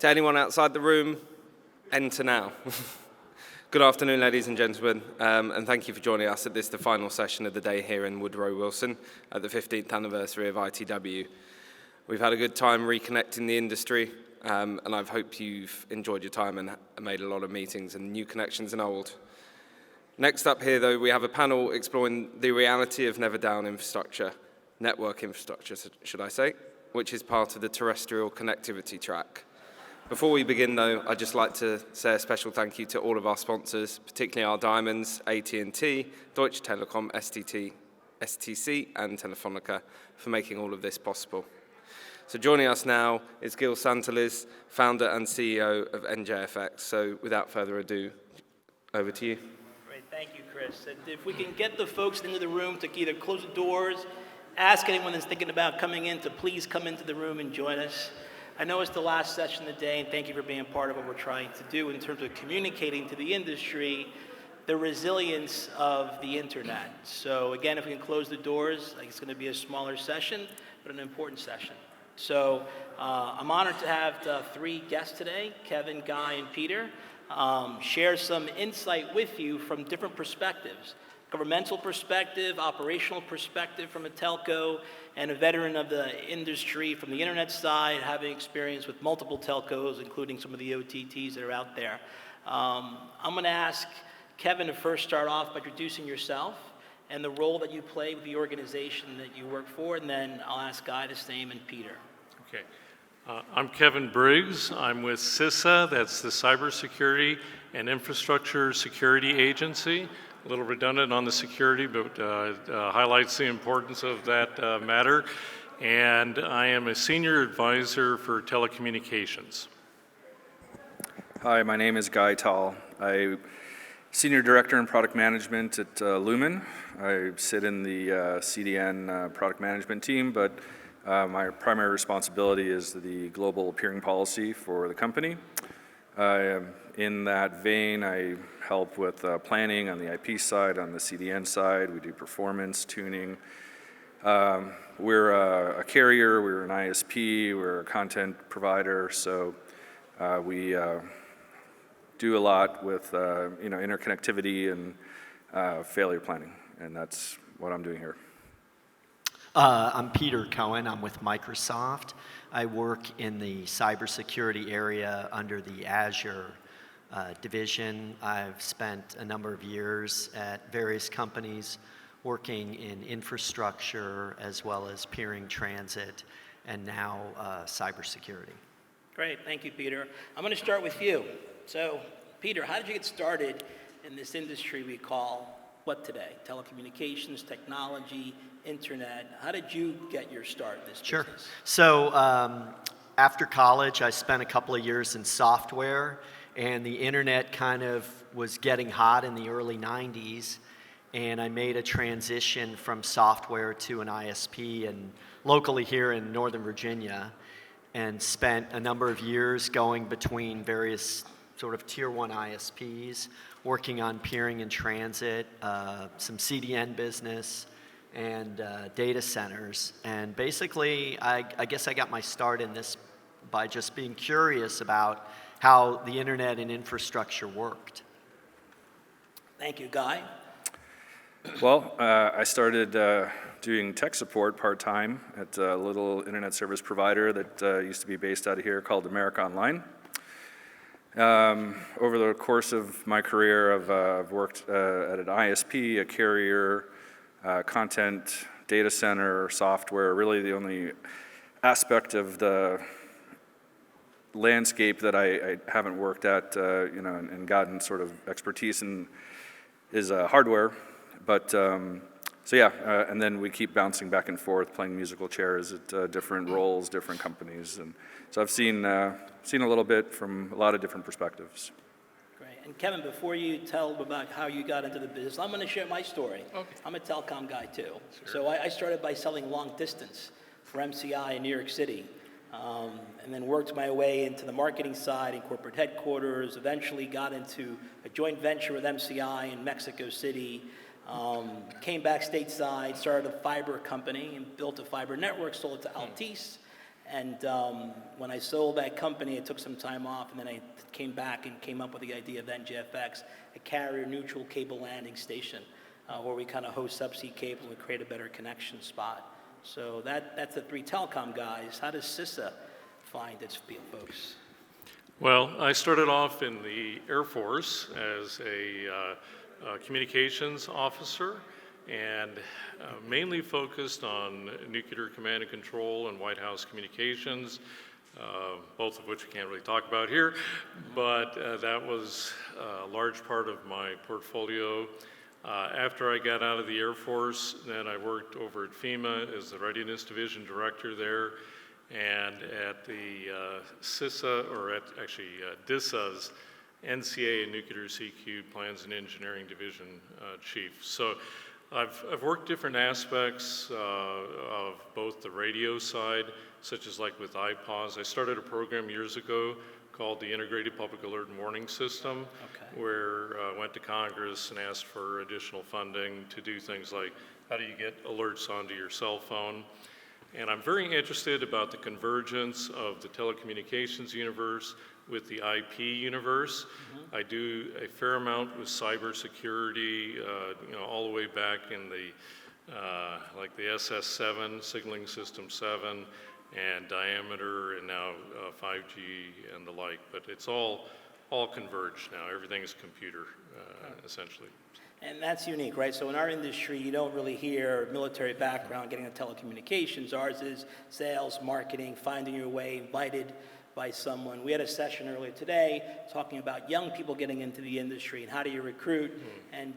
To anyone outside the room, enter now. Good afternoon, ladies and gentlemen, and thank you for joining us at the final session of the day here in Woodrow Wilson at the 15th anniversary of ITW. We've had a good time reconnecting the industry, and I hope you've enjoyed your time and made a lot of meetings and new connections and old. Next up here, though, we have a panel exploring the reality of never-down infrastructure, network infrastructure, should I say, which is part of the terrestrial connectivity track. Before we begin, though, I'd just like to say a special thank you to all of our sponsors, particularly our diamonds, AT&T, Deutsche Telekom, STC, and Telefonica, for making all of this possible. So joining us now is Gil Santeliz, founder and CEO of NJFX. So without further ado, over to you. Great, thank you, Chris. And if we can get the folks into the room to either close the doors, ask anyone that's thinking about coming in to please come into the room and join us. I know it's the last session of the day, and thank you for being part of what we're trying to do in terms of communicating to the industry the resilience of the internet. So again, if we can close the doors, it's going to be a smaller session, but an important session. So I'm honored to have three guests today, Kevin, Guy, and Peter, share some insight with you from different perspectives. Governmental perspective, operational perspective from a telco, and a veteran of the industry from the internet side, having experience with multiple telcos, including some of the OTTs that are out there. I'm going to ask Kevin to first start off by introducing yourself and the role that you play with the organization that you work for, and then I'll ask Guy the same and Peter. Okay. I'm Kevin Briggs. I'm with CISA, that's the Cybersecurity and Infrastructure Security Agency. A little redundant on the security, but highlights the importance of that matter. And I am a senior advisor for telecommunications. Hi, my name is Guy Tall. I'm senior director in product management at Lumen. I sit in the CDN product management team, but my primary responsibility is the global peering policy for the company. In that vein, I help with planning on the IP side, on the CDN side. We do performance tuning. We're a carrier, we're an ISP, we're a content provider, so we do a lot with interconnectivity and failure planning, and that's what I'm doing here. I'm Peter Cohen. I'm with Microsoft. I work in the cybersecurity area under the Azure division. I've spent a number of years at various companies working in infrastructure as well as peering transit and now cybersecurity. Great, thank you, Peter. I'm going to start with you. So, Peter, how did you get started in this industry we call what today? Telecommunications, technology, internet. How did you get your start in this Sure. business? So after college, I spent a couple of years in software, and the internet kind of was getting hot in the early 90s, and I made a transition from software to an ISP and locally here in Northern Virginia, and spent a number of years going between various sort of tier one ISPs, working on peering and transit, some CDN business, and data centers. And basically, I guess I got my start in this by just being curious about how the internet and infrastructure worked. Thank you, Guy. Well, I started doing tech support part-time at a little internet service provider that used to be based out of here called America Online. Over the course of my career, I've worked at an ISP, a carrier, content, data center, software. Really the only aspect of the landscape that I haven't worked at, and gotten sort of expertise in is hardware. But and then we keep bouncing back and forth, playing musical chairs at different roles, different companies, and so I've seen a little bit from a lot of different perspectives. Great. And Kevin, before you tell about how you got into the business, I'm going to share my story. Okay. I'm a telecom guy too. Sure. So I started by selling long distance for MCI in New York City. And then worked my way into the marketing side in corporate headquarters, eventually got into a joint venture with MCI in Mexico City, came back stateside, started a fiber company and built a fiber network, sold it to Altice, And when I sold that company, I took some time off, and then I came back and came up with the idea of NGFX, a carrier-neutral cable landing station, where we kind of host subsea cable and create a better connection spot. So that's the three telecom guys. How does CISA find its field folks? Well, I started off in the Air Force as a communications officer, and mainly focused on nuclear command and control and White House communications, both of which we can't really talk about here, but that was a large part of my portfolio. After I got out of the Air Force, then I worked over at FEMA as the Readiness Division Director there, and at the CISA, or actually DISA's NCA and Nuclear CQ Plans and Engineering Division Chief. So I've worked different aspects of both the radio side, such as like with IPAWS. I started a program years ago called the Integrated Public Alert and Warning System, where I went to Congress and asked for additional funding to do things like how do you get alerts onto your cell phone. And I'm very interested about the convergence of the telecommunications universe with the IP universe. I do a fair amount with cybersecurity, all the way back in the, like the SS7, Signaling System 7, and Diameter, and now 5G and the like. But it's all converged now. Everything is computer, essentially. And that's unique, right? So in our industry, you don't really hear military background getting into telecommunications. Ours is sales, marketing, finding your way, invited by someone. We had a session earlier today talking about young people getting into the industry and how do you recruit. And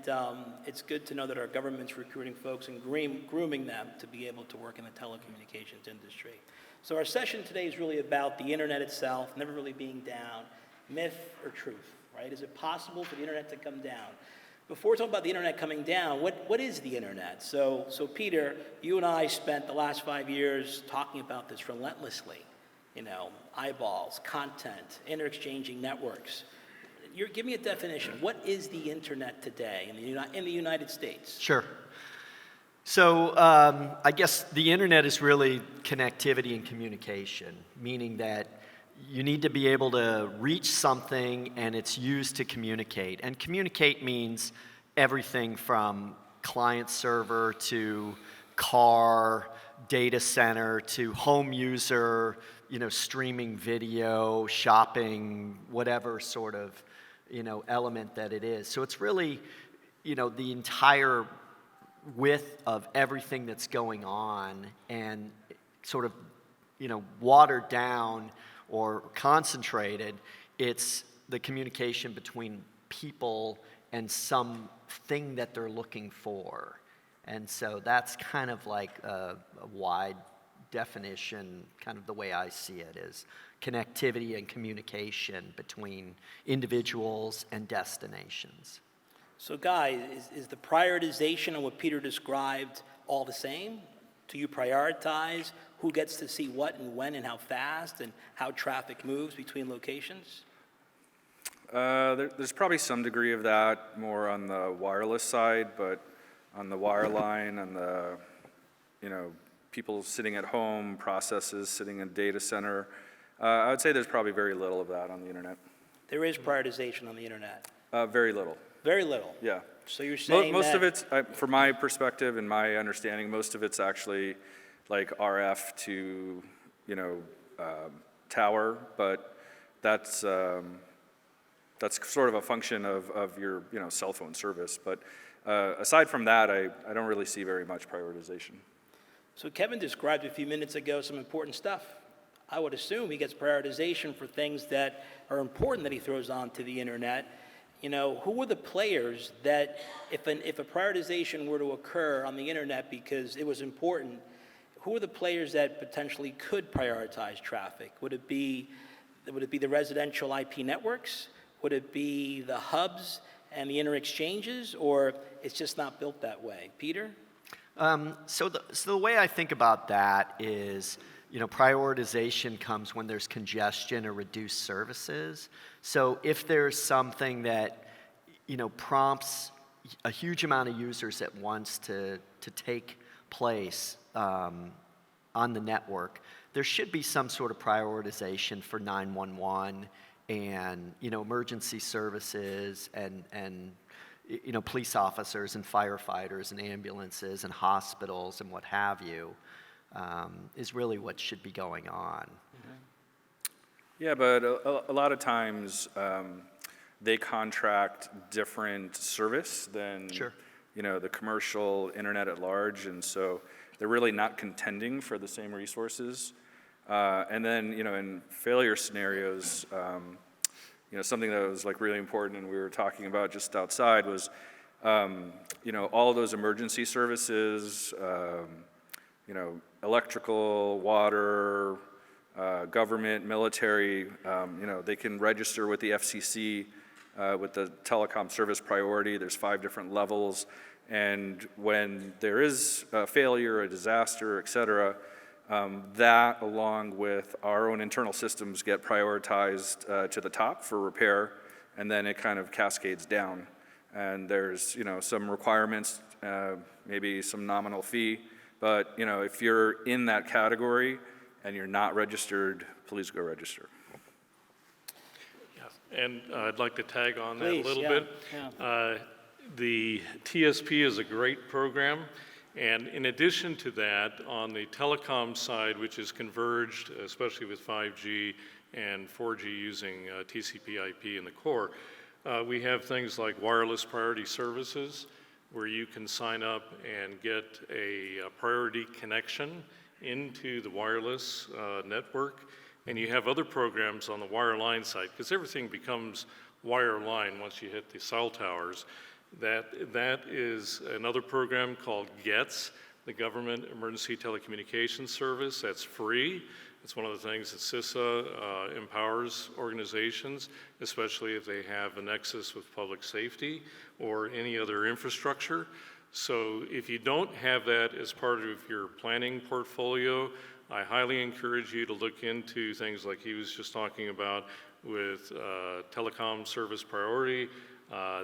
it's good to know that our government's recruiting folks and grooming them to be able to work in the telecommunications industry. So our session today is really about the internet itself, never really being down. Myth or truth, right? Is it possible for the internet to come down? Before we talk about the internet coming down, what is the internet? So Peter, you and I spent the last 5 years talking about this relentlessly. Eyeballs, content, inter-exchanging networks. Give me a definition. What is the internet today in the United States? Sure. So I guess the internet is really connectivity and communication, meaning that you need to be able to reach something and it's used to communicate. And communicate means everything from client server to car, data center to home user, streaming video, shopping, whatever sort of, element that it is. So it's really, the entire width of everything that's going on and sort of, watered down or concentrated. It's the communication between people and something that they're looking for. And so that's kind of like a wide definition, kind of the way I see it, is connectivity and communication between individuals and destinations. So Guy, is the prioritization and what Peter described all the same? Do you prioritize who gets to see what and when and how fast and how traffic moves between locations? There's probably some degree of that more on the wireless side, but on the wireline, on the, people sitting at home, processes sitting in a data center, I would say there's probably very little of that on the internet. There is prioritization on the internet. Very little. Very little. Yeah. So you're saying most that of it's, from my perspective and my understanding, most of it's actually like RF to, tower, but that's sort of a function of your, cell phone service. But aside from that, I don't really see very much prioritization. So Kevin described a few minutes ago some important stuff. I would assume he gets prioritization for things that are important that he throws onto the internet. Who are the players that, if a prioritization were to occur on the internet because it was important, who are the players that potentially could prioritize traffic? Would it be the residential IP networks? Would it be the hubs and the inter-exchanges, or it's just not built that way? Peter? So the way I think about that is, prioritization comes when there's congestion or reduced services. So if there's something that, prompts a huge amount of users at once to take place on the network, there should be some sort of prioritization for 911 and, emergency services and police officers and firefighters and ambulances and hospitals and what have you, is really what should be going on. Yeah, but a lot of times they contract different service than Sure. The commercial internet at large, and so they're really not contending for the same resources. And then in failure scenarios, something that was like really important, and we were talking about just outside was all of those emergency services, electrical, water, government, military, they can register with the FCC with the Telecom Service Priority. There's 5 different levels, and when there is a failure, a disaster, et cetera, that along with our own internal systems get prioritized to the top for repair, and then it kind of cascades down. And there's some requirements, maybe some nominal fee, but if you're in that category and you're not registered, please go register. Yeah. And I'd like to tag on that Please, a little yeah, bit. yeah. The TSP is a great program, and in addition to that, on the telecom side, which is converged, especially with 5G and 4G using TCP/IP in the core, we have things like wireless priority services, where you can sign up and get a priority connection into the wireless network, and you have other programs on the wireline side, because everything becomes wireline once you hit the cell towers. That is another program called GETS, the Government Emergency Telecommunications Service. That's free. It's one of the things that CISA empowers organizations, especially if they have a nexus with public safety or any other infrastructure. So if you don't have that as part of your planning portfolio, I highly encourage you to look into things like he was just talking about with Telecom Service Priority,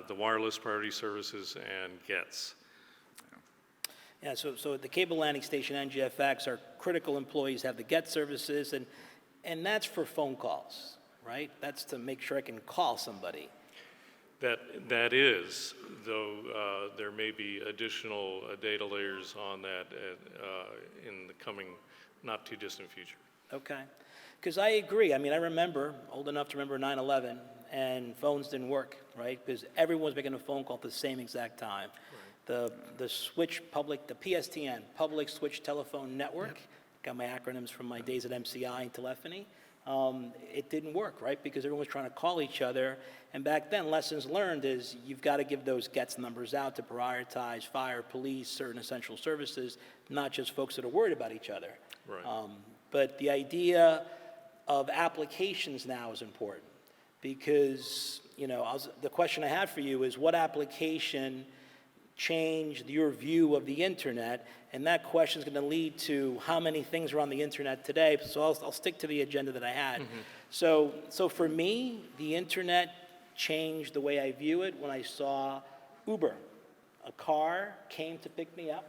the wireless priority services, and GETS. Yeah, so at the cable landing station, NGFX, our critical employees have the GET services, and that's for phone calls, right? That's to make sure I can call somebody. That is, though there may be additional data layers on that in the coming not too distant future. Okay, because I agree. I mean, I remember, old enough to remember 9/11, and phones didn't work, right? Because everyone was making a phone call at the same exact time. Right. The PSTN, Public Switch Telephone Network, got my acronyms from my days at MCI and telephony. It didn't work, right? Because everyone was trying to call each other. And back then, lessons learned is you've got to give those GETS numbers out to prioritize fire, police, certain essential services, not just folks that are worried about each other. Right. But the idea of applications now is important because, the question I have for you is what application changed your view of the internet? And that question is going to lead to how many things are on the internet today. So I'll stick to the agenda that I had. Mm-hmm. So for me, the internet changed the way I view it when I saw Uber. A car came to pick me up.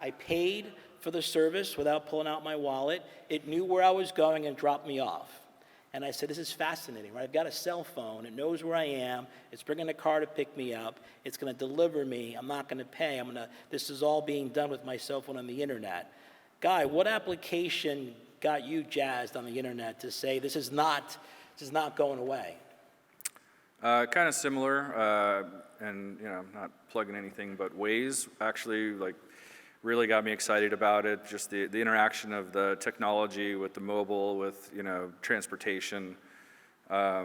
I paid for the service without pulling out my wallet. It knew where I was going and dropped me off. And I said, this is fascinating, right? I've got a cell phone. It knows where I am. It's bringing a car to pick me up. It's going to deliver me. I'm not going to pay. This is all being done with my cell phone on the internet. Guy, what application got you jazzed on the internet to say this is not going away? Kind of similar, and not plugging anything, but Waze actually really got me excited about it. Just the interaction of the technology with the mobile, with transportation. Yeah.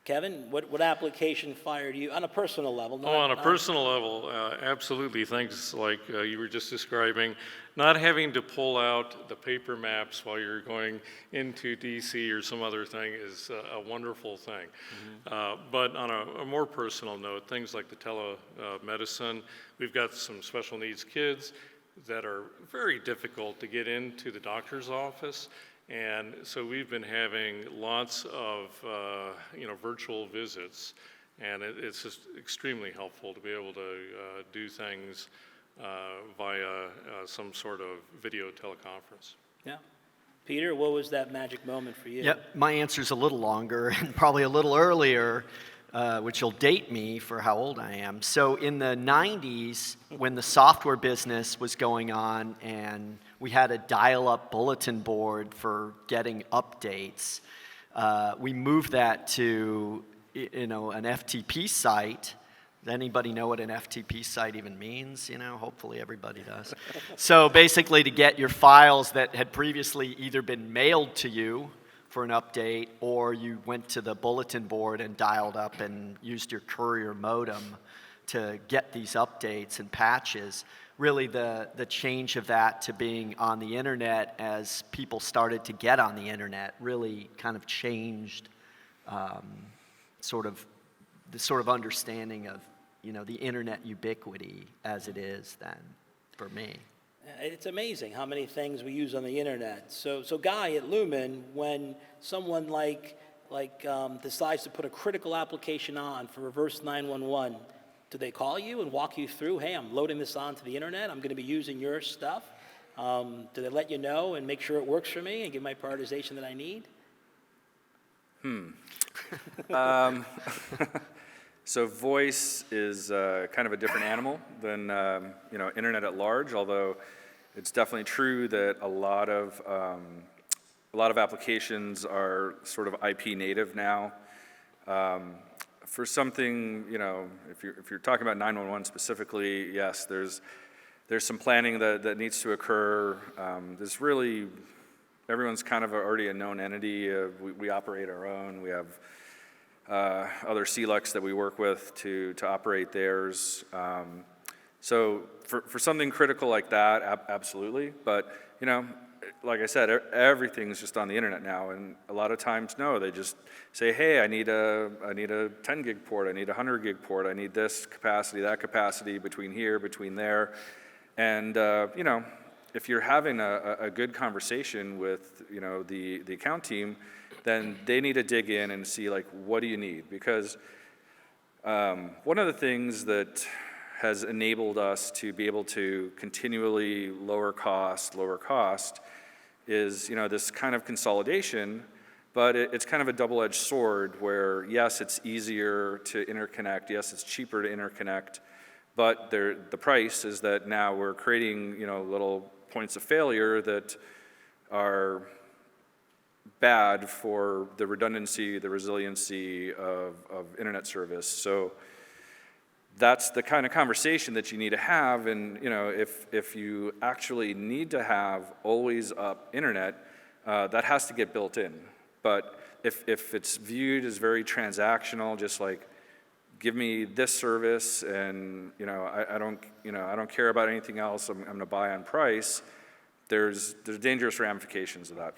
Kevin, what application fired you on a personal level? On a personal level, absolutely. Things like you were just describing, not having to pull out the paper maps while you're going into DC or some other thing is a wonderful thing. Mm-hmm. But on a more personal note, things like the telemedicine, we've got some special needs kids that are very difficult to get into the doctor's office. And so we've been having lots of virtual visits, and it's just extremely helpful to be able to do things via some sort of video teleconference. Yeah. Peter, what was that magic moment for you? Yep, my answer's a little longer and probably a little earlier, which will date me for how old I am. So in the 90s, when the software business was going on and we had a dial-up bulletin board for getting updates, we moved that to an FTP site. Does anybody know what an FTP site even means? Hopefully everybody does. So basically to get your files that had previously either been mailed to you for an update, or you went to the bulletin board and dialed up and used your courier modem to get these updates and patches. Really the change of that to being on the internet as people started to get on the internet really kind of changed the sort of understanding of the internet ubiquity as it is then for me. It's amazing how many things we use on the internet. So Guy, at Lumen, when someone decides to put a critical application on for reverse 911, do they call you and walk you through, hey, I'm loading this onto the internet, I'm going to be using your stuff? Do they let you know and make sure it works for me and give my prioritization that I need? So voice is kind of a different animal than internet at large, although it's definitely true that a lot of applications are sort of IP native now. For something, if you're talking about 911 specifically, yes, there's some planning that needs to occur. There's really, everyone's kind of already a known entity. We operate our own. We have other CLECs that we work with to operate theirs. So for something critical like that, absolutely. But like I said, everything's just on the internet now, and a lot of times, no, they just say, hey, I need a 10 gig port, I need a 100 gig port, I need this capacity, that capacity, between here, between there. And if you're having a good conversation with the account team, then they need to dig in and see, like, what do you need? Because one of the things that has enabled us to be able to continually lower cost is this kind of consolidation, but it's kind of a double-edged sword where, yes, it's easier to interconnect, yes, it's cheaper to interconnect, but the price is that now we're creating little points of failure that are bad for the redundancy, the resiliency of internet service. So that's the kind of conversation that you need to have, and if you actually need to have always up internet, that has to get built in. But if it's viewed as very transactional, just like, give me this service and I don't care about anything else, I'm going to buy on price, there's dangerous ramifications of that.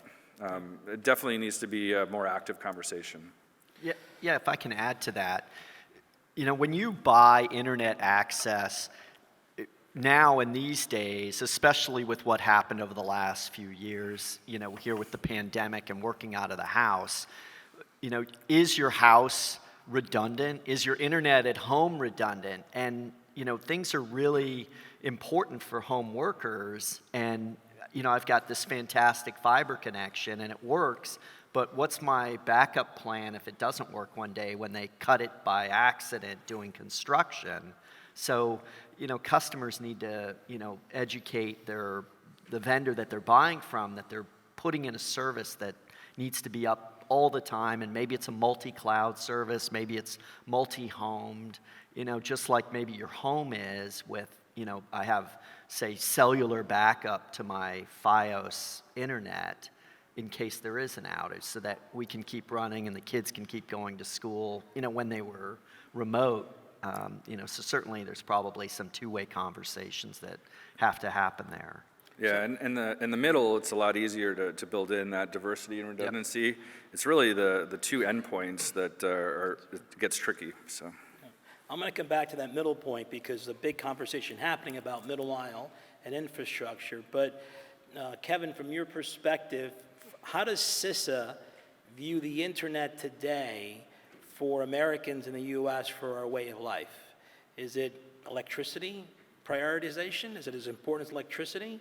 It definitely needs to be a more active conversation. Yeah, if I can add to that. When you buy internet access, now in these days, especially with what happened over the last few years, here with the pandemic and working out of the house, is your house redundant? Is your internet at home redundant? And, things are really important for home workers. And, I've got this fantastic fiber connection and it works. But what's my backup plan if it doesn't work one day when they cut it by accident doing construction? So, customers need to, educate the vendor that they're buying from that they're putting in a service that needs to be up all the time, and maybe it's a multi-cloud service, maybe it's multi-homed, just like maybe your home is with, I have, say, cellular backup to my FiOS internet in case there is an outage, so that we can keep running and the kids can keep going to school, when they were remote. So certainly there's probably some two-way conversations that have to happen there. Yeah, and in the middle, it's a lot easier to build in that diversity and redundancy. Yep. It's really the two endpoints that it gets tricky. So I'm going to come back to that middle point because there's a big conversation happening about middle mile and infrastructure. But Kevin, from your perspective, how does CISA view the internet today for Americans in the U.S. for our way of life? Is it electricity, prioritization? Is it as important as electricity?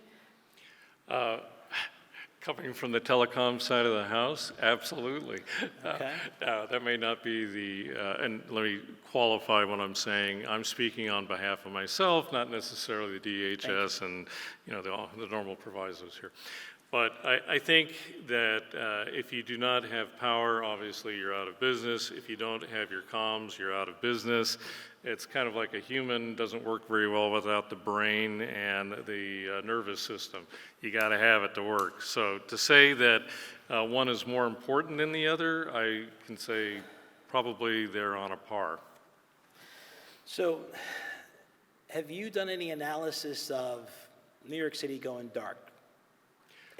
Coming from the telecom side of the house, absolutely. Okay. That may not be and let me qualify what I'm saying. I'm speaking on behalf of myself, not necessarily the DHS and the normal provisos here. But I think that if you do not have power, obviously you're out of business. If you don't have your comms, you're out of business. It's kind of like a human doesn't work very well without the brain and the nervous system. You got to have it to work. So to say that one is more important than the other, I can say probably they're on a par. So have you done any analysis of New York City going dark?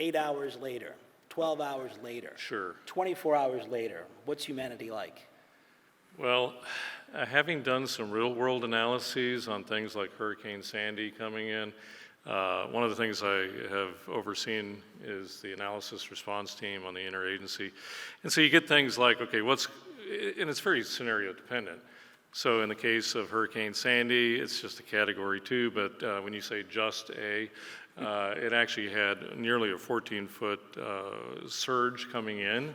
8 hours later, 12 hours later, Sure. 24 hours later, what's humanity like? Well, having done some real-world analyses on things like Hurricane Sandy coming in, one of the things I have overseen is the analysis response team on the interagency. And so you get things like, okay, and it's very scenario dependent. So in the case of Hurricane Sandy, it's just a category 2, but when you say just a, it actually had nearly a 14-foot surge coming in.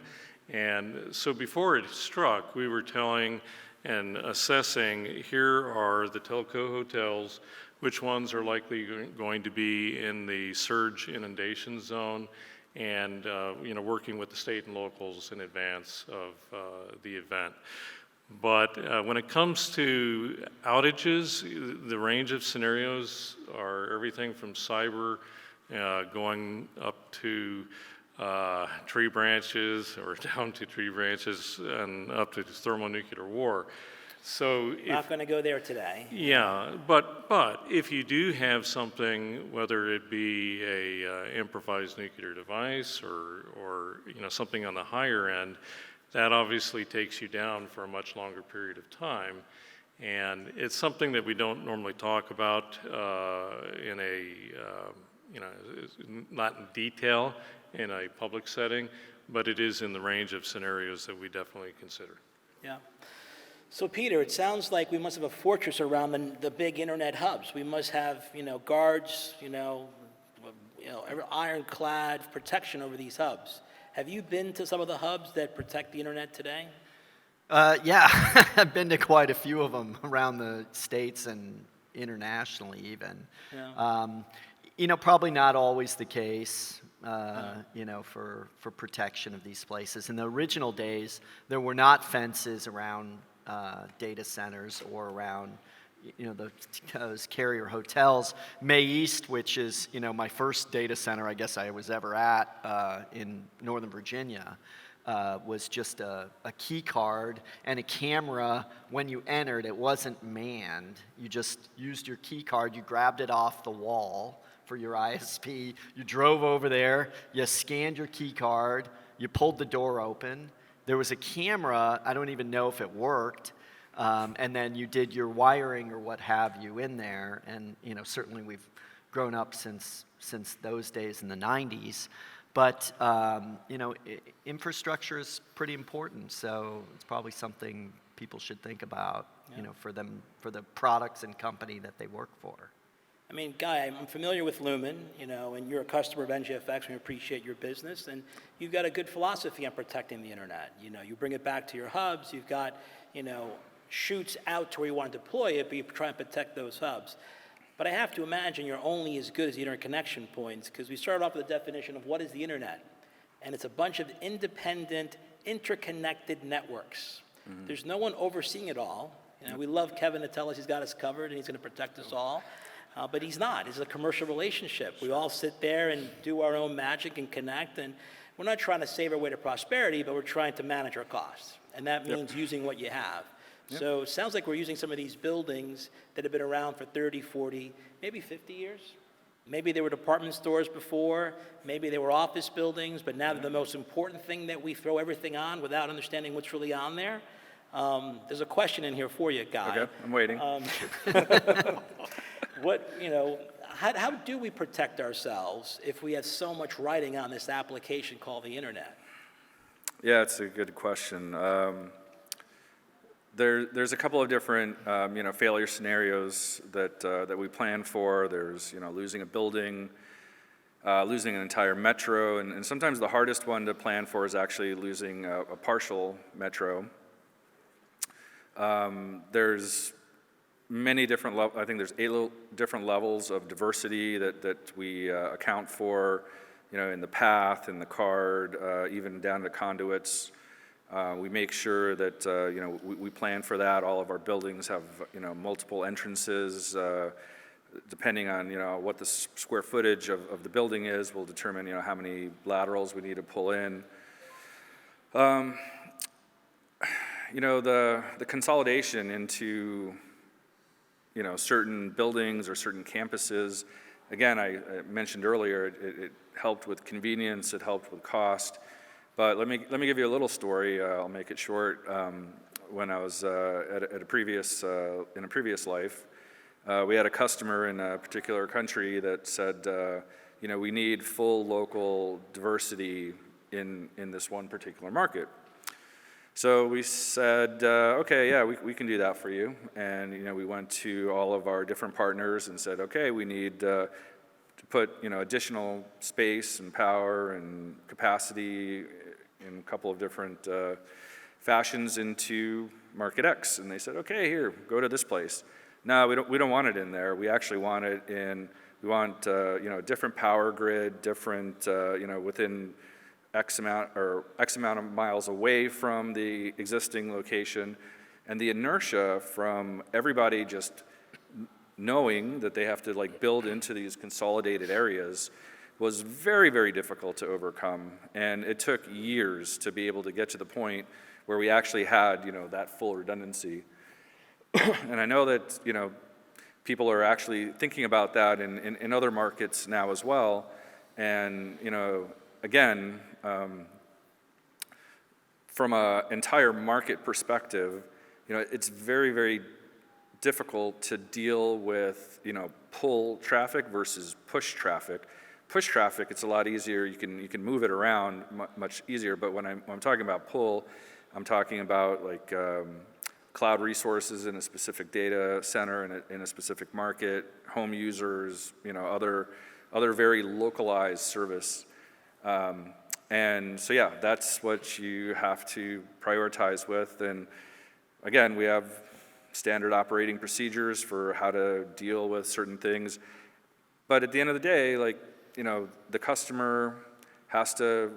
And so before it struck, we were telling and assessing, here are the telco hotels, which ones are likely going to be in the surge inundation zone, and working with the state and locals in advance of the event. But when it comes to outages, the range of scenarios are everything from cyber going up to tree branches or down to tree branches and up to thermonuclear war. So Not going to go there today. Yeah, but if you do have something, whether it be a improvised nuclear device or something on the higher end, that obviously takes you down for a much longer period of time. And it's something that we don't normally talk about in not in detail in a public setting, but it is in the range of scenarios that we definitely consider. Yeah. So Peter, it sounds like we must have a fortress around the big internet hubs. We must have, guards, ironclad protection over these hubs. Have you been to some of the hubs that protect the internet today? Yeah, I've been to quite a few of them around the States and internationally even. Yeah. Probably not always the case, for protection of these places. In the original days, there were not fences around data centers or around, those carrier hotels. May East, which is, my first data center I guess I was ever at in Northern Virginia, was just a key card and a camera. When you entered, it wasn't manned. You just used your key card, you grabbed it off the wall for your ISP, you drove over there, you scanned your key card, you pulled the door open. There was a camera, I don't even know if it worked, and then you did your wiring or what have you in there. And certainly we've grown up since those days in the 90s. But infrastructure is pretty important, so it's probably something people should think about, for the products and company that they work for. I mean, Guy, I'm familiar with Lumen, and you're a customer of NGFX, and we appreciate your business, and you've got a good philosophy on protecting the internet. You bring it back to your hubs, you've got, shoots out to where you want to deploy it, but you try and protect those hubs. But I have to imagine you're only as good as the interconnection points, because we started off with a definition of what is the internet. And it's a bunch of independent, interconnected networks. Mm-hmm. There's no one overseeing it all. We love Kevin to tell us he's got us covered and he's going to protect us all. But he's not. It's a commercial relationship. We all sit there and do our own magic and connect. And we're not trying to save our way to prosperity, but we're trying to manage our costs. And that means using what you have. Yep. So it sounds like we're using some of these buildings that have been around for 30, 40, maybe 50 years. Maybe they were department stores before. Maybe they were office buildings. But now they're the most important thing that we throw everything on without understanding what's really on there. There's a question in here for you, Guy. Okay, I'm waiting. How do we protect ourselves if we have so much writing on this application called the internet? Yeah, it's a good question. there's a couple of different failure scenarios that we plan for. There's losing a building, losing an entire metro, and sometimes the hardest one to plan for is actually losing a partial metro. There's many different I think there's 8 different levels of diversity that we account for, in the path, in the card, even down to conduits. We make sure that we plan for that. All of our buildings have multiple entrances. Depending on what the square footage of the building is, will determine how many laterals we need to pull in. The consolidation into certain buildings or certain campuses. Again, I mentioned earlier, it helped with convenience, it helped with cost. But let me give you a little story. I'll make it short. When I was in a previous life, we had a customer in a particular country that said, we need full local diversity in this one particular market. So we said, okay, yeah, we can do that for you. And we went to all of our different partners and said, okay, we need to put additional space and power and capacity in a couple of different fashions into Market X. And they said, okay, here, go to this place. No, we don't want it in there. We actually want it in. We want a different power grid, different within X amount of miles away from the existing location, and the inertia from everybody just knowing that they have to build into these consolidated areas was very, very difficult to overcome, and it took years to be able to get to the point where we actually had that full redundancy. And I know that people are actually thinking about that in other markets now as well, and again, from an entire market perspective, it's very, very difficult to deal with, pull traffic versus push traffic. Push traffic, it's a lot easier. You can move it around much easier. But when I'm talking about pull, I'm talking about cloud resources in a specific data center in a specific market, home users, other very localized service. And so, yeah, that's what you have to prioritize with. And again, we have standard operating procedures for how to deal with certain things. But at the end of the day, the customer has to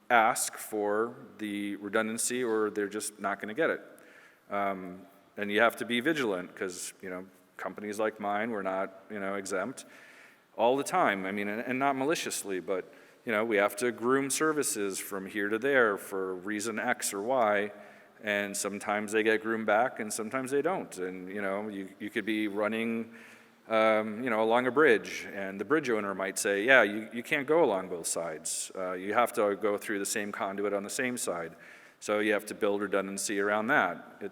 ask for the redundancy or they're just not going to get it. And you have to be vigilant because, companies like mine, we're not, exempt all the time. I mean, and not maliciously, but we have to groom services from here to there for reason X or Y, and sometimes they get groomed back and sometimes they don't. And you could be running along a bridge, and the bridge owner might say, yeah, you can't go along both sides. You have to go through the same conduit on the same side. So you have to build redundancy around that.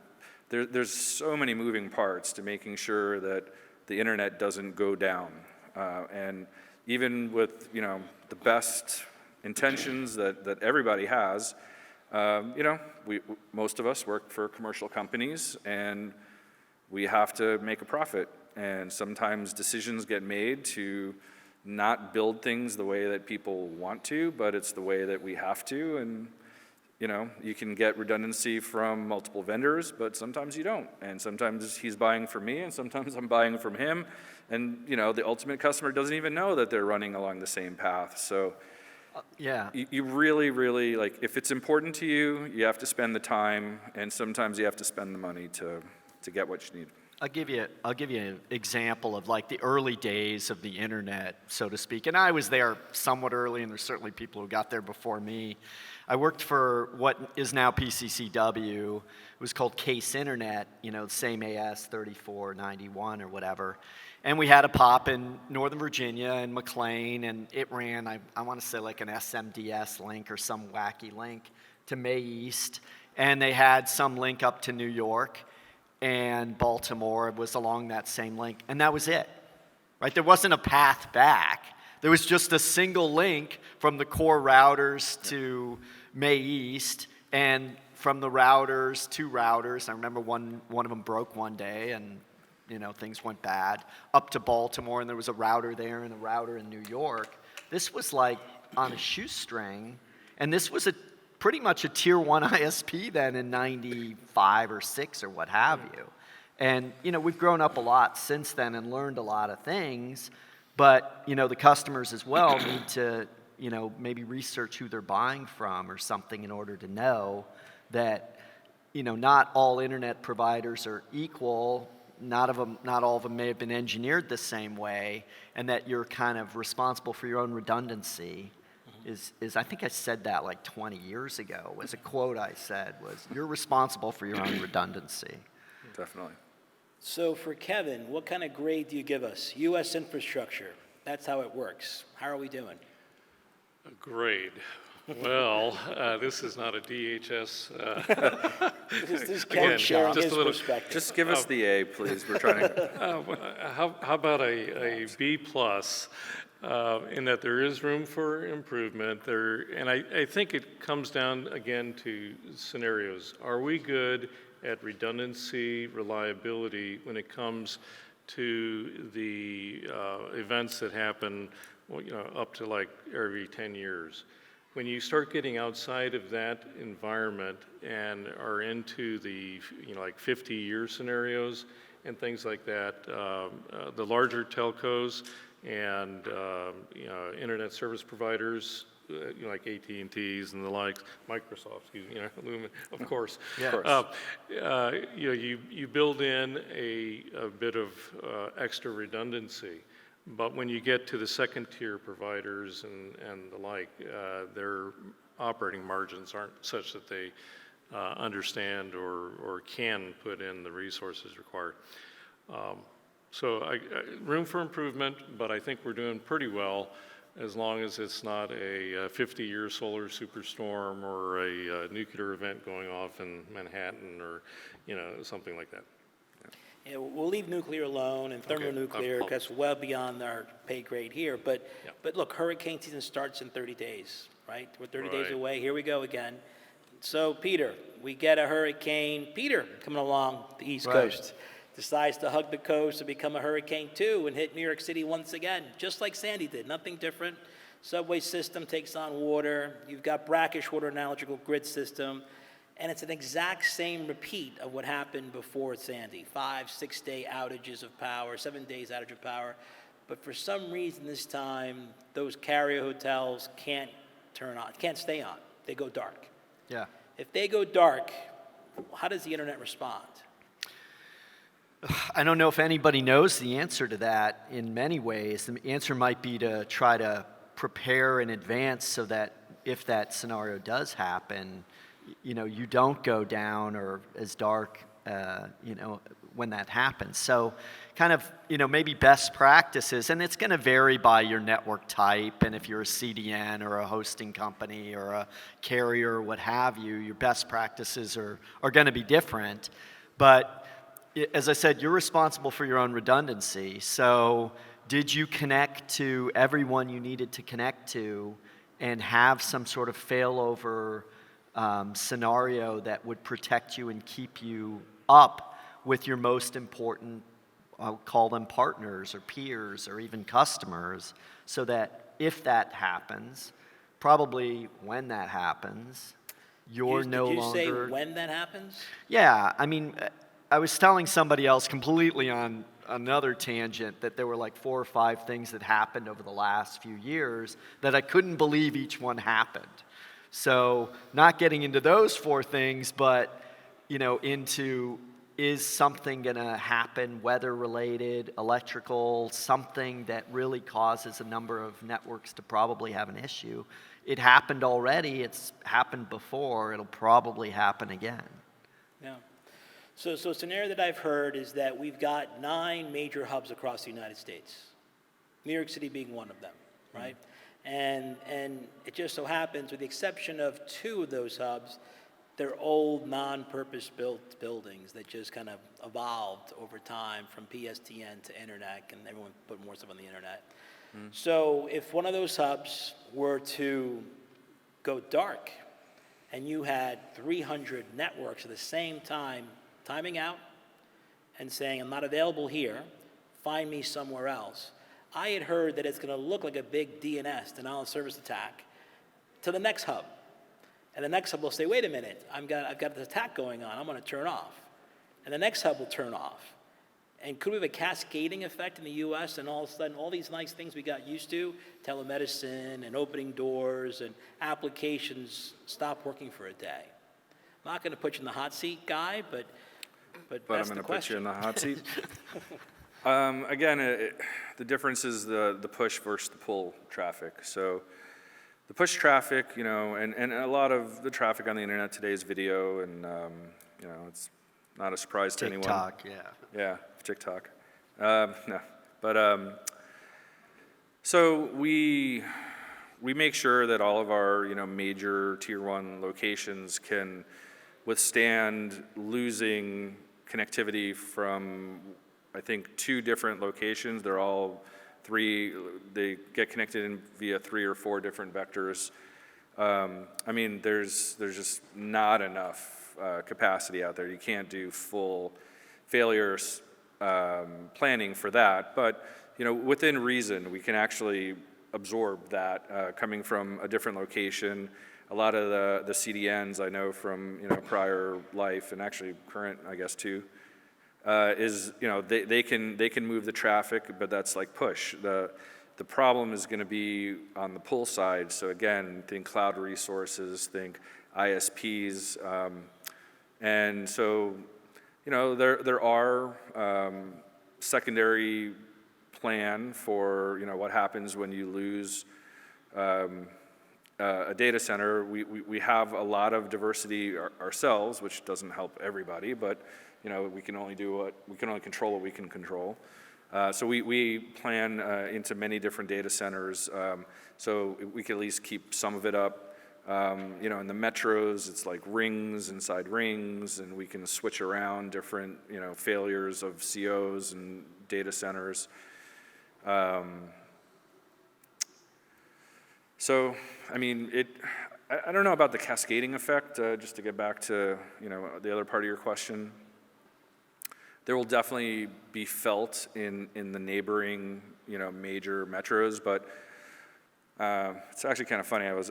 There's so many moving parts to making sure that the internet doesn't go down. And even with the best intentions that everybody has, most of us work for commercial companies, and we have to make a profit. And sometimes decisions get made to not build things the way that people want to, but it's the way that we have to. And you can get redundancy from multiple vendors, but sometimes you don't. And sometimes he's buying from me, and sometimes I'm buying from him. And the ultimate customer doesn't even know that they're running along the same path. So yeah, you really, really, if it's important to you, you have to spend the time, and sometimes you have to spend the money to get what you need. I'll give you an example of the early days of the internet, so to speak. And I was there somewhat early, and there's certainly people who got there before me. I worked for what is now PCCW. It was called Case Internet, the same AS 3491 or whatever. And we had a pop in Northern Virginia and McLean, and it ran, I want to say an SMDS link or some wacky link to May East. And they had some link up to New York, and Baltimore was along that same link. And that was it, right? There wasn't a path back. There was just a single link from the core routers to May East, and from the routers, 2 routers, I remember one of them broke one day and, things went bad, up to Baltimore, and there was a router there and a router in New York. This was like on a shoestring, and this was pretty much a tier 1 ISP then in 95 or 6 or what have you. And, we've grown up a lot since then and learned a lot of things, but, the customers as well need to, maybe research who they're buying from or something in order to know that, not all internet providers are equal. Not all of them may have been engineered the same way, and that you're kind of responsible for your own redundancy. I think I said that like 20 years ago. Was a quote I said was, "You're responsible for your own redundancy." Definitely. So for Kevin, what kind of grade do you give us? U.S. infrastructure. That's how it works. How are we doing? A grade. Well, this is not a DHS. This is Kevin sharing his perspective. Just give us the A, please. We're trying to. How about a B plus? In that there is room for improvement and I think it comes down again to scenarios. Are we good at redundancy, reliability when it comes to the events that happen, up to like every 10 years? When you start getting outside of that environment and are into the like 50-year scenarios and things like that, the larger telcos and internet service providers, like AT&T's and the likes, Microsoft, Lumen, of course. Yeah. You build in a bit of extra redundancy, but when you get to the second-tier providers and the like, their operating margins aren't such that they understand or can put in the resources required. So room for improvement, but I think we're doing pretty well as long as it's not a 50-year solar superstorm or a nuclear event going off in Manhattan or something like that. Yeah, we'll leave nuclear alone and thermonuclear because that's well beyond our pay grade here. But look, hurricane season starts in 30 days, right? We're 30 days away. Here we go again. So Peter, we get a hurricane. Peter coming along the East Coast. Decides to hug the coast and become a Hurricane 2 and hit New York City once again, just like Sandy did, nothing different. Subway system takes on water. You've got brackish water analogical grid system, and it's an exact same repeat of what happened before Sandy. 5-6 day outages of power, 7 days outage of power. But for some reason this time, those carrier hotels can't stay on. They go dark. Yeah. If they go dark, how does the internet respond? I don't know if anybody knows the answer to that in many ways. The answer might be to try to prepare in advance so that if that scenario does happen, you don't go down or as dark, when that happens. So kind of, maybe best practices, and it's going to vary by your network type, and if you're a CDN or a hosting company or a carrier or what have you, your best practices are going to be different. But as I said, you're responsible for your own redundancy. So did you connect to everyone you needed to connect to and have some sort of failover scenario that would protect you and keep you up with your most important, I'll call them partners or peers or even customers, so that if that happens, probably when that happens, you're no longer... Did you say when that happens? Yeah, I mean... I was telling somebody else completely on another tangent that there were like 4 or 5 things that happened over the last few years that I couldn't believe each one happened. So not getting into those 4 things, but into is something going to happen, weather-related, electrical, something that really causes a number of networks to probably have an issue. It happened already. It's happened before. It'll probably happen again. Yeah. So a scenario that I've heard is that we've got 9 major hubs across the United States, New York City being one of them, right? And it just so happens, with the exception of 2 of those hubs, they're old, non-purpose-built buildings that just kind of evolved over time from PSTN to internet, and everyone put more stuff on the internet. So if one of those hubs were to go dark, and you had 300 networks at the same time timing out and saying, I'm not available here, find me somewhere else. I had heard that it's going to look like a big DNS, denial of service attack, to the next hub. And the next hub will say, wait a minute, I've got this attack going on, I'm going to turn off. And the next hub will turn off. And could we have a cascading effect in the US, and all of a sudden all these nice things we got used to, telemedicine and opening doors and applications, stop working for a day? I'm not going to put you in the hot seat, Guy, but that's I'm the going to put you question. in the hot seat. Again, the difference is the push versus the pull traffic. So the push traffic, you know, and a lot of the traffic on the internet today is video, and you know, it's not a surprise to anyone. TikTok, yeah. Yeah, TikTok. No, but so we make sure that all of our, you know, major tier 1 locations can withstand losing connectivity from, I think, 2 different locations. They're all they get connected in via 3 or 4 different vectors. I mean, there's just not enough capacity out there. You can't do full failures planning for that, but you know, within reason, we can actually absorb that coming from a different location. A lot of the CDNs I know from, you know, prior life, and actually current, I guess, too, is, you know, they can move the traffic, but that's like push. The problem is going to be on the pull side. So again, think cloud resources, think ISPs, and so, you know, there are secondary plan for, you know, what happens when you lose a data center. We have a lot of diversity ourselves, which doesn't help everybody, but you know, we can only control what we can control. So we plan into many different data centers, so we can at least keep some of it up. You know, in the metros, it's like rings inside rings, and we can switch around different, you know, failures of COs and data centers. So, I mean, I don't know about the cascading effect, just to get back to, you know, the other part of your question. There will definitely be felt in the neighboring, you know, major metros, but it's actually kind of funny. I was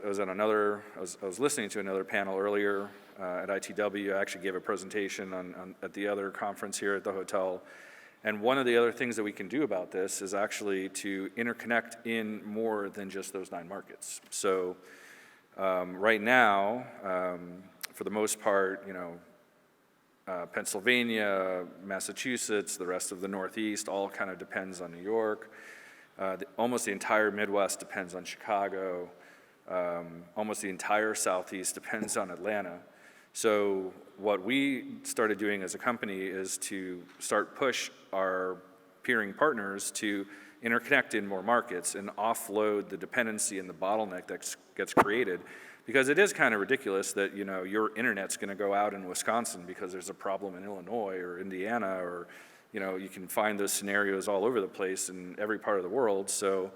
listening to another panel earlier at ITW. I actually gave a presentation at the other conference here at the hotel. And one of the other things that we can do about this is actually to interconnect in more than just those 9 markets. So right now, for the most part, you know, Pennsylvania, Massachusetts, the rest of the Northeast, all kind of depends on New York. Almost the entire Midwest depends on Chicago. Almost the entire Southeast depends on Atlanta. So what we started doing as a company is to start push our peering partners to interconnect in more markets and offload the dependency and the bottleneck that gets created. Because it is kind of ridiculous that, you know, your internet's going to go out in Wisconsin because there's a problem in Illinois or Indiana, or, you know, you can find those scenarios all over the place in every part of the world. So,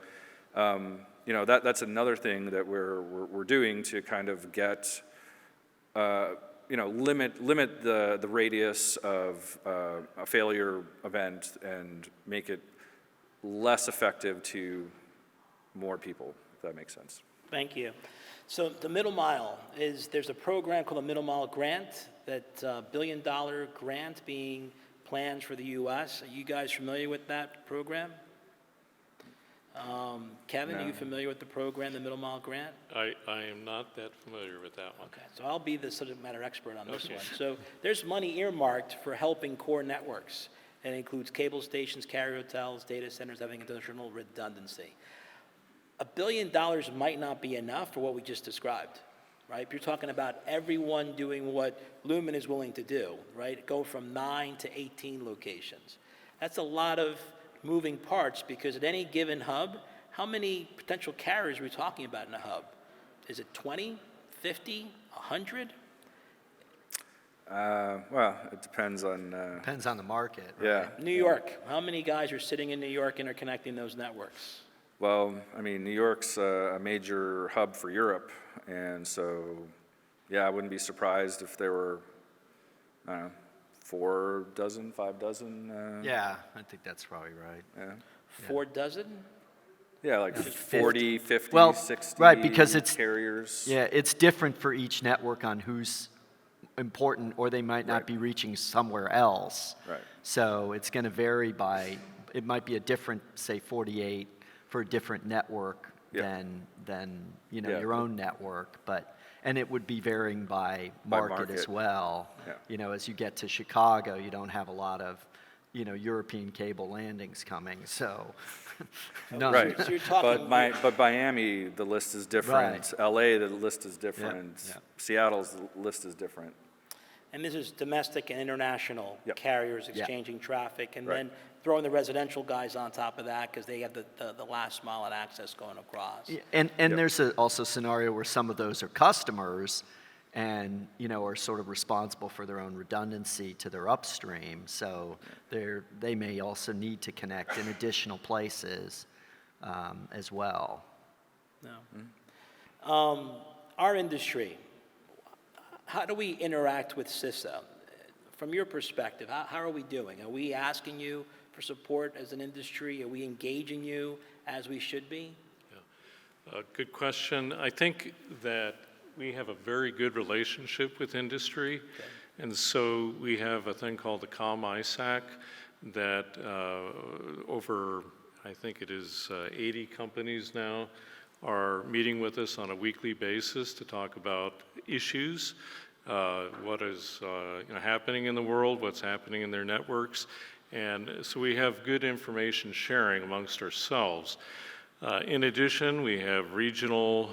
you know, that's another thing that we're doing to kind of get, you know, limit the radius of a failure event and make it less effective to more people, if that makes sense. Thank you. So the middle mile there's a program called the Middle Mile Grant, that $1 billion grant being planned for the U.S. Are you guys familiar with that program? Kevin, No. are you familiar with the program, the Middle Mile Grant? I am not that familiar with that one. Okay, so I'll be the subject matter expert on this Okay. one. So there's money earmarked for helping core networks. And it includes cable stations, carrier hotels, data centers having additional redundancy. $1 billion might not be enough for what we just described, right? If you're talking about everyone doing what Lumen is willing to do, right? Go from 9 to 18 locations. That's a lot of moving parts, because at any given hub, how many potential carriers are we talking about in a hub? Is it 20, 50, 100? Well, it depends on. Depends on the market. Right? Yeah. New York, how many guys are sitting in New York interconnecting those networks? Well, I mean, New York's a major hub for Europe, and so, yeah, I wouldn't be surprised if there were, I don't know, 4 dozen, 5 dozen. Yeah, I think that's probably right. Yeah. 4 dozen? Yeah, like 40, 50, Well, 60 right, because it's carriers. Yeah, it's different for each network on who's important, or they might not Right. be reaching somewhere else. Right. So it's going to vary by, it might be a different, say, 48 for a different network Yeah. than Yeah. your own network, and it would be varying by market as market. well. Yeah. As you get to Chicago, you don't have a lot of, European cable landings coming, so. No. Right, So you're talking- but Miami, the list is different. LA, the list is different. yeah. Seattle's list is different. And this is domestic and international Yep. carriers Yeah. exchanging traffic, and Right. then throwing the residential guys on top of that because they have the last mile and access going across. Yeah, and there's also a scenario where some of those are customers and, are sort of responsible for their own redundancy to their upstream. So they may also need to connect in additional places as well. No. Our industry, how do we interact with CISA? From your perspective, how are we doing? Are we asking you for support as an industry? Are we engaging you as we should be? Good question. I think that we have a very good relationship with industry, and so we have a thing called the COM-ISAC that over, I think it is 80 companies now, are meeting with us on a weekly basis to talk about issues, what is happening in the world, what's happening in their networks, and so we have good information sharing amongst ourselves. In addition, we have regional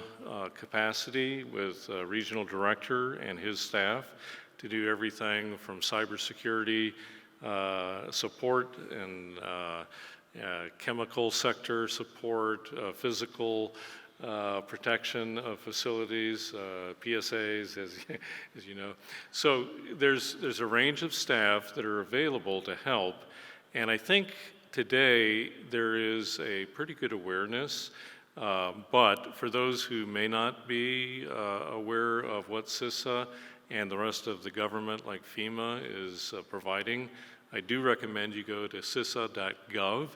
capacity with a regional director and his staff to do everything from cybersecurity support and chemical sector support, physical protection of facilities, PSAs, as you know. So there's a range of staff that are available to help, and I think today there is a pretty good awareness, but for those who may not be aware of what CISA and the rest of the government, like FEMA, is providing, I do recommend you go to CISA.gov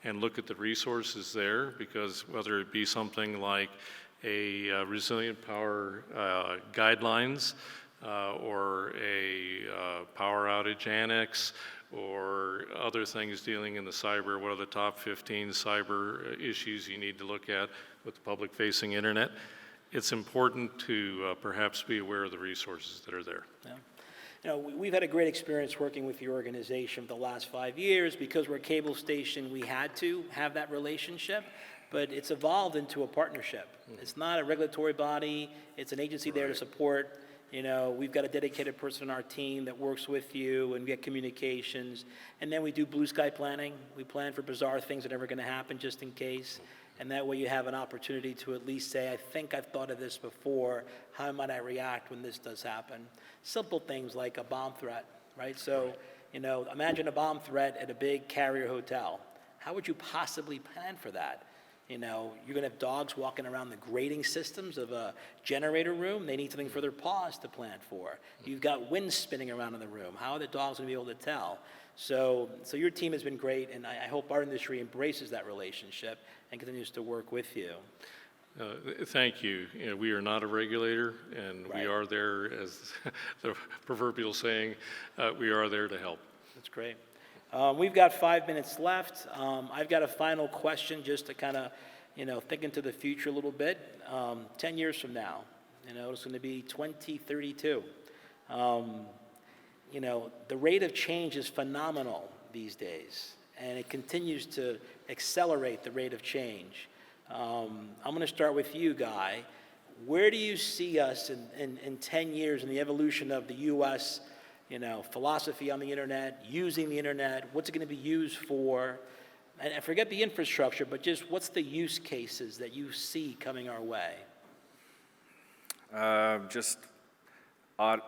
and look at the resources there, because whether it be something like a resilient power guidelines or a power outage annex, or other things dealing in the cyber, what are the top 15 cyber issues you need to look at with the public-facing internet, it's important to perhaps be aware of the resources that are there. Yeah. We've had a great experience working with your organization for the last 5 years. Because we're a cable station, we had to have that relationship, but it's evolved into a partnership. It's not a regulatory body, it's an agency there to support. We've got a dedicated person on our team that works with you, and we get communications. And then we do blue sky planning. We plan for bizarre things that are never going to happen, just in case. And that way you have an opportunity to at least say, I think I've thought of this before. How might I react when this does happen? Simple things like a bomb threat, right? So, imagine a bomb threat at a big carrier hotel. How would you possibly plan for that? You're going to have dogs walking around the grading systems of a generator room. They need something for their paws to plan for. You've got wind spinning around in the room. How are the dogs going to be able to tell? So your team has been great, and I hope our industry embraces that relationship and continues to work with you. Thank you. We are not a regulator, and we are there, as the proverbial saying, we are there to help. That's great. We've got 5 minutes left. I've got a final question just to kind of, think into the future a little bit. 10 years from now, it's going to be 2032. The rate of change is phenomenal these days, and it continues to accelerate the rate of change. I'm going to start with you, Guy. Where do you see us in 10 years in the evolution of the U.S., philosophy on the internet, using the internet? What's it going to be used for? And forget the infrastructure, but just what's the use cases that you see coming our way? Just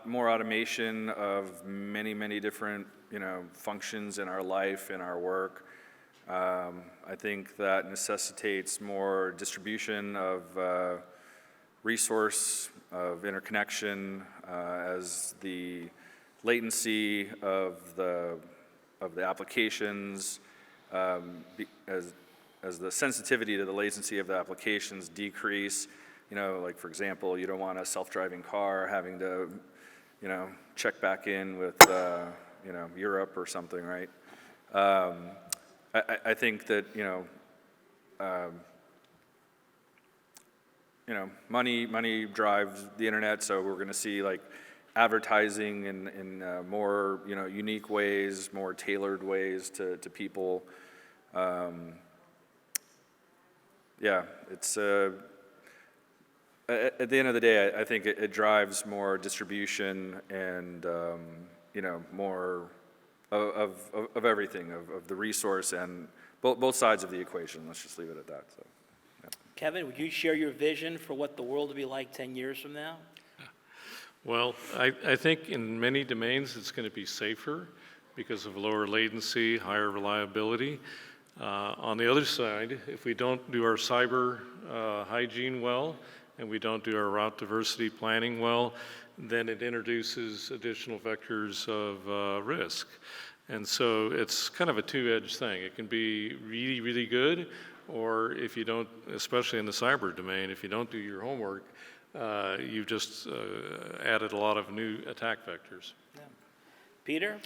more automation of many, many different, functions in our life, in our work. I think that necessitates more distribution of resource of interconnection, as the latency of the applications, as the sensitivity to the latency of the applications decrease. Like for example, you don't want a self-driving car having to, check back in with, Europe or something, right? I think that, money drives the internet, so we're going to see like advertising in more, unique ways, more tailored ways to people. It's at the end of the day, I think it drives more distribution and more of everything, of the resource and both sides of the equation. Let's just leave it at that. So, yeah. Kevin, would you share your vision for what the world will be like 10 years from now? Well, I think in many domains it's going to be safer because of lower latency, higher reliability. On the other side, if we don't do our cyber hygiene well, and we don't do our route diversity planning well, then it introduces additional vectors of risk. And so it's kind of a two-edged thing. It can be really, really good, or if you don't, especially in the cyber domain, if you don't do your homework, you've just added a lot of new attack vectors. Yeah. Peter?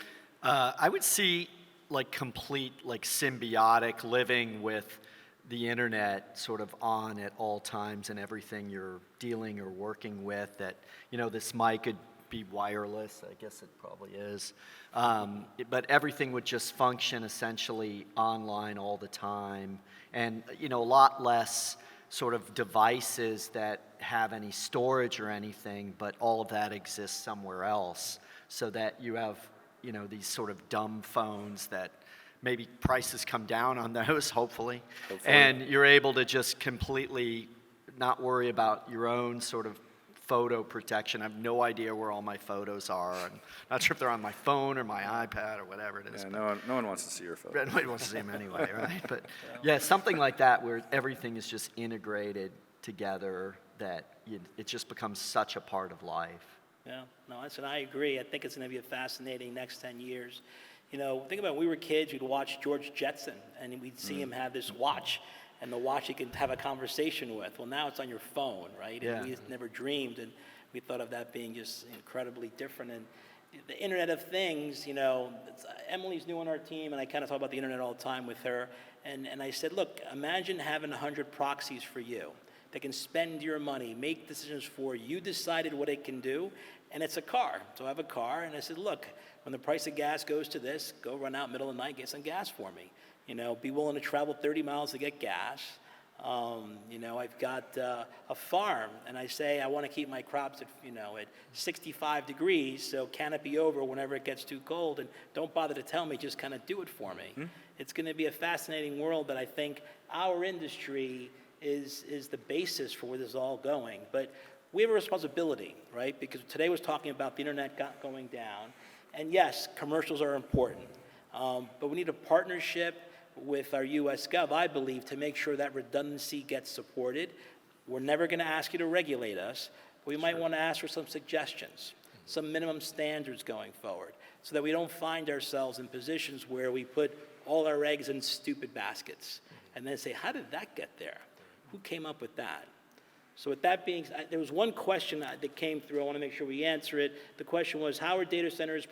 I would see like complete like symbiotic living with the internet sort of on at all times and everything you're dealing or working with, that, this mic could be wireless, I guess it probably is, but everything would just function essentially online all the time, and, a lot less sort of devices that have any storage or anything, but all of that exists somewhere else, so that you have, these sort of dumb phones that maybe prices come down on those, hopefully. And you're able to just completely not worry about your own sort of photo protection. I have no idea where all my photos are. I'm not sure if they're on my phone or my iPad or whatever it is. Yeah, no one wants to see your photos. Nobody wants to see them anyway, right? But yeah, something like that where everything is just integrated together, that it just becomes such a part of life. Yeah, no, I agree. I think it's going to be a fascinating next 10 years. Think about when we were kids, we'd watch George Jetson, and we'd see him have this watch, and the watch you could have a conversation with. Well, now it's on your phone, right? Yeah. And we never dreamed, and we thought of that being just incredibly different. And the Internet of Things, Emily's new on our team, and I kind of talk about the Internet all the time with her. And I said, look, imagine having 100 proxies for you that can spend your money, make decisions for you. You decided what it can do, and it's a car. So I have a car, and I said, look, when the price of gas goes to this, go run out middle of the night, get some gas for me. Be willing to travel 30 miles to get gas. I've got a farm, and I say I want to keep my crops at 65 degrees, so canopy over whenever it gets too cold, and don't bother to tell me, just kind of do it for me. Mm-hmm. It's going to be a fascinating world that I think our industry is the basis for where this is all going. But we have a responsibility, right? Because today was talking about the internet going down, and yes, commercials are important, but we need a partnership with our U.S. Gov, I believe, to make sure that redundancy gets supported. We're never going to ask you to regulate us, but we might want to ask for some suggestions, some minimum standards going forward, so that we don't find ourselves in positions where we put all our eggs in stupid baskets and then say, how did that get there? Who came up with that? So with that being said, there was one question that came through. I want to make sure we answer it. The question was, how are data centers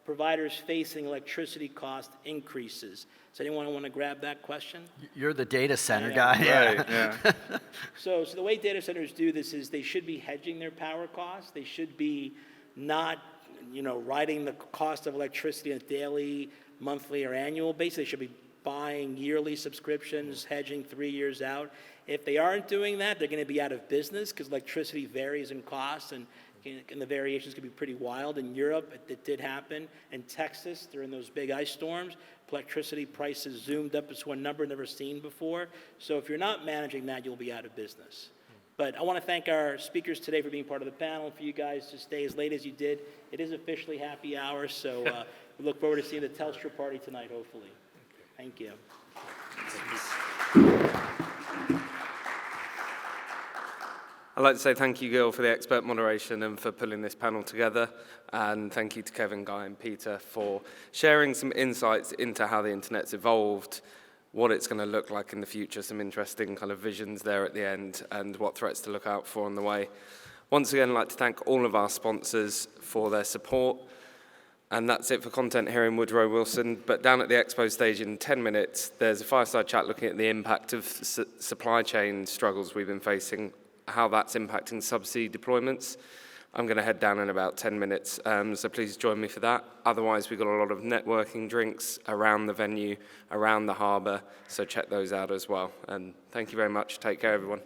providers facing electricity cost increases? Does anyone want to grab that question? You're the data center guy. Right, yeah. So the way data centers do this is they should be hedging their power costs. They should be not, riding the cost of electricity on a daily, monthly, or annual basis. They should be buying yearly subscriptions, hedging 3 years out. If they aren't doing that, they're going to be out of business because electricity varies in cost, and the variations can be pretty wild. In Europe, it did happen. In Texas, during those big ice storms, electricity prices zoomed up to a number never seen before. So if you're not managing that, you'll be out of business. But I want to thank our speakers today for being part of the panel, for you guys to stay as late as you did. It is officially happy hour, so we look forward to seeing the Telstra party tonight, hopefully. Thank you. I'd like to say thank you, Gil, for the expert moderation and for pulling this panel together. And thank you to Kevin, Guy, and Peter for sharing some insights into how the internet's evolved, what it's going to look like in the future, some interesting kind of visions there at the end, and what threats to look out for on the way. Once again, I'd like to thank all of our sponsors for their support. And that's it for content here in Woodrow Wilson. But down at the expo stage in 10 minutes, there's a fireside chat looking at the impact of supply chain struggles we've been facing, how that's impacting subsea deployments. I'm going to head down in about 10 minutes, so please join me for that. Otherwise, we've got a lot of networking drinks around the venue, around the harbour, so check those out as well. And thank you very much. Take care, everyone.